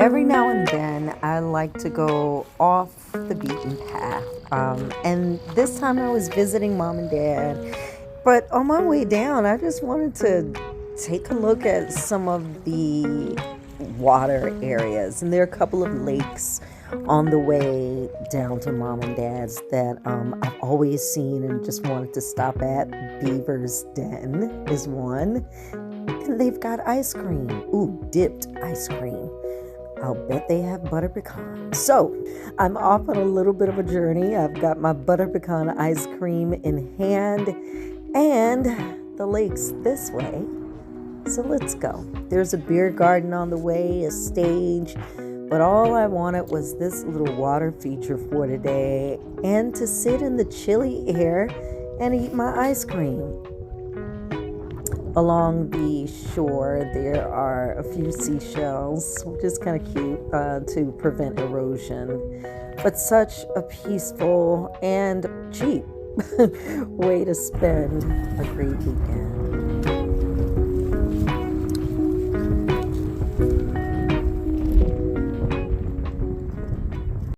every now and then I like to go off the beaten path. And this time I was visiting mom and dad. But on my way down, I just wanted to take a look at some of the water areas. And there are a couple of lakes on the way down to mom and dad's that I've always seen and just wanted to stop at. Beaver's Den is one. And they've got ice cream. Ooh, dipped ice cream. I'll bet they have butter pecan. So I'm off on a little bit of a journey. I've got my butter pecan ice cream in hand and the lake's this way. So let's go. There's a beer garden on the way, a stage, but all I wanted was this little water feature for today and to sit in the chilly air and eat my ice cream. Along the shore, there are a few seashells, which is kind of cute to prevent erosion. But such a peaceful and cheap way to spend a great weekend.